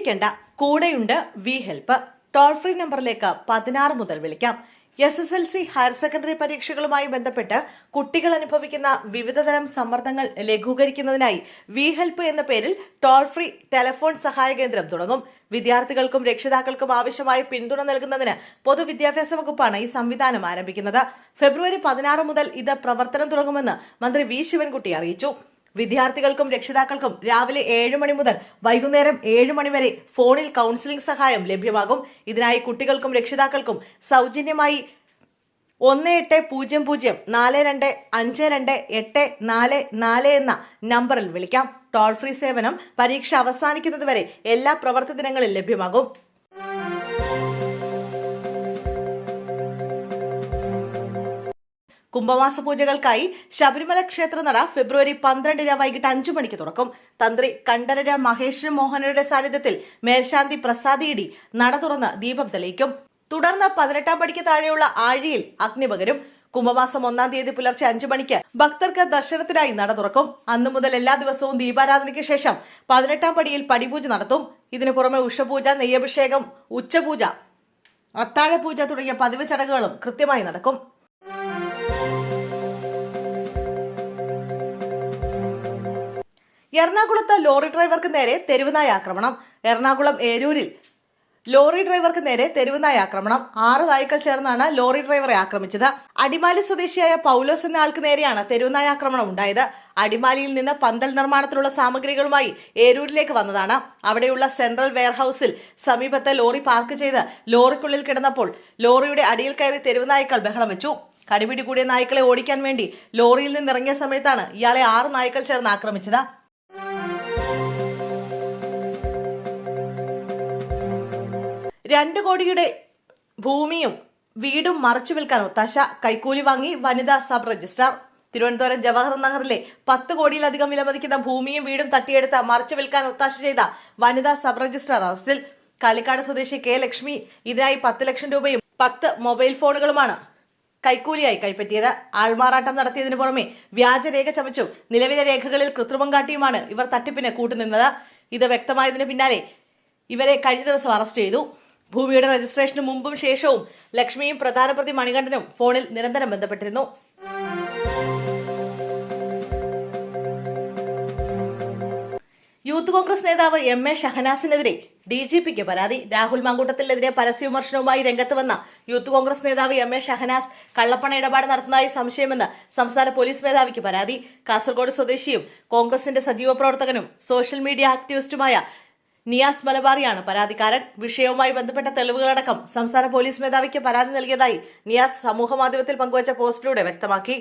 പേടിക്കേണ്ട, കൂടെയുണ്ട് V help. Toll free നമ്പറിലേക്ക് 16 മുതൽ വിളിക്കാം. SSLC ഹയർ സെക്കൻഡറി പരീക്ഷകളുമായി ബന്ധപ്പെട്ട് കുട്ടികൾ അനുഭവിക്കുന്ന വിവിധതരം സമ്മർദ്ദങ്ങൾ ലഘൂകരിക്കുന്നതിനായി വി ഹെൽപ്പ് എന്ന പേരിൽ ടോൾ ഫ്രീ ടെലിഫോൺ സഹായ കേന്ദ്രം തുടങ്ങും. വിദ്യാർത്ഥികൾക്കും രക്ഷിതാക്കൾക്കും ആവശ്യമായ പിന്തുണ നൽകുന്നതിന് പൊതുവിദ്യാഭ്യാസ വകുപ്പാണ് ഈ സംവിധാനം ആരംഭിക്കുന്നത്. ഫെബ്രുവരി 16 മുതൽ ഇത് പ്രവർത്തനം തുടങ്ങുമെന്ന് മന്ത്രി വി ശിവൻകുട്ടി അറിയിച്ചു. വിദ്യാർത്ഥികൾക്കും രക്ഷിതാക്കൾക്കും രാവിലെ 7 മണി മുതൽ വൈകുന്നേരം 7 മണി വരെ ഫോണിൽ കൗൺസിലിംഗ് സഹായം ലഭ്യമാകും. ഇതിനായി കുട്ടികൾക്കും രക്ഷിതാക്കൾക്കും സൗജന്യമായി 1800-4252-844 എന്ന നമ്പറിൽ വിളിക്കാം. ടോൾ ഫ്രീ സേവനം പരീക്ഷ അവസാനിക്കുന്നതുവരെ എല്ലാ പ്രവൃത്തി ദിനങ്ങളിൽ ലഭ്യമാകും. കുംഭമാസ പൂജകൾക്കായി ശബരിമല ക്ഷേത്രനട ഫെബ്രുവരി 12 വൈകിട്ട് 5 മണിക്ക് തുറക്കും. തന്ത്രി കണ്ഠരര് മഹേഷ് മോഹനരുടെ സാന്നിധ്യത്തിൽ മേൽശാന്തി പ്രസാദിയിടി നട തുറന്ന് ദീപം തെളിയിക്കും. തുടർന്ന് 18-ാം പടിക്ക് താഴെയുള്ള ആഴിയിൽ അഗ്നി പകരും. കുംഭമാസം 1-ാം തീയതി പുലർച്ചെ 5 മണിക്ക് ഭക്തർക്ക് ദർശനത്തിനായി നട തുറക്കും. അന്നു മുതൽ എല്ലാ ദിവസവും ദീപാരാധനയ്ക്ക് ശേഷം 18-ാം പടിയിൽ പടിപൂജ നടത്തും. ഇതിനു പുറമെ ഉഷപൂജ, നെയ്യഭിഷേകം, ഉച്ചപൂജ, അത്താഴപൂജ തുടങ്ങിയ പതിവ് ചടങ്ങുകളും കൃത്യമായി നടക്കും. എറണാകുളത്ത് ലോറി ഡ്രൈവർക്ക് നേരെ തെരുവുനായ ആക്രമണം. എറണാകുളം ഏരൂരിൽ ലോറി ഡ്രൈവർക്ക് നേരെ തെരുവുനായ ആക്രമണം. 6 നായ്ക്കൾ ചേർന്നാണ് ലോറി ഡ്രൈവറെ ആക്രമിച്ചത്. അടിമാലി സ്വദേശിയായ പൗലോസ് എന്ന ആൾക്ക് നേരെയാണ് തെരുവുനായ ആക്രമണം ഉണ്ടായത്. അടിമാലിയിൽ നിന്ന് പന്തൽ നിർമ്മാണത്തിലുള്ള സാമഗ്രികളുമായി ഏരൂരിലേക്ക് വന്നതാണ്. അവിടെയുള്ള സെൻട്രൽ വെയർഹൌസിൽ സമീപത്ത് ലോറി പാർക്ക് ചെയ്ത് ലോറിക്കുള്ളിൽ കിടന്നപ്പോൾ ലോറിയുടെ അടിയിൽ കയറി തെരുവുനായ്ക്കൾ ബഹളം വെച്ചു. കടിപിടി കൂടിയ നായ്ക്കളെ ഓടിക്കാൻ വേണ്ടി ലോറിയിൽ നിന്നിറങ്ങിയ സമയത്താണ് ഇയാളെ 6 നായ്ക്കൾ ചേർന്ന് ആക്രമിച്ചത്. 2 കോടിയുടെ ഭൂമിയും വീടും മറച്ചു വിൽക്കാൻ ഒത്താശ. കൈക്കൂലി വാങ്ങി വനിതാ സബ് രജിസ്ട്രാർ. തിരുവനന്തപുരം ജവഹർ നഗറിലെ 10 കോടിയിലധികം വിലമതിക്കുന്ന ഭൂമിയും വീടും തട്ടിയെടുത്ത് മറച്ചു വിൽക്കാൻ ഒത്താശ ചെയ്ത വനിതാ സബ് രജിസ്ട്രാർ അറസ്റ്റിൽ. കാലിക്കാട് സ്വദേശി കെ ലക്ഷ്മി ഇതിനായി 10 ലക്ഷം രൂപയും 10 മൊബൈൽ ഫോണുകളുമാണ് കൈക്കൂലിയായി കൈപ്പറ്റിയത്. ആൾമാറാട്ടം നടത്തിയതിനു പുറമെ വ്യാജരേഖ ചമച്ചും നിലവിലെ രേഖകളിൽ കൃത്രിമം കാട്ടിയുമാണ് ഇവർ തട്ടിപ്പിന് കൂട്ടുനിന്നത്. ഇത് വ്യക്തമായതിനു പിന്നാലെ ഇവരെ കഴിഞ്ഞ ദിവസം അറസ്റ്റ് ചെയ്തു. ഭൂമിയുടെ രജിസ്ട്രേഷന് മുമ്പും ശേഷവും ലക്ഷ്മിയും പ്രധാന പ്രതി മണികണ്ഠനും ഫോണിൽ നിരന്തരം ബന്ധപ്പെട്ടിരുന്നു. യൂത്ത് കോൺഗ്രസ് നേതാവ് MA ഷഹനാസിനെതിരെ DGPക്ക് പരാതി. രാഹുൽ മാങ്കൂട്ടത്തിനെതിരെ പരസ്യ വിമർശനവുമായി രംഗത്ത് വന്ന യൂത്ത് കോൺഗ്രസ് നേതാവ് MA ഷഹനാസ് കള്ളപ്പണ ഇടപാട് നടത്തുന്നതായി സംശയമെന്ന് സംസ്ഥാന പോലീസ് മേധാവിക്ക് പരാതി. കാസർഗോഡ് സ്വദേശിയും കോൺഗ്രസിന്റെ സജീവ പ്രവർത്തകനും സോഷ്യൽ മീഡിയ ആക്ടിവിസ്റ്റുമായ നിയാസ് മലബാറിയാണ് പരാതിക്കാരൻ. വിഷയവുമായി ബന്ധപ്പെട്ട തെളിവുകളടക്കം സംസ്ഥാന പോലീസ് മേധാവിക്ക് പരാതി നൽകിയതായി നിയാസ് സമൂഹമാധ്യമത്തിൽ പങ്കുവച്ച പോസ്റ്റിലൂടെ വ്യക്തമാക്കി.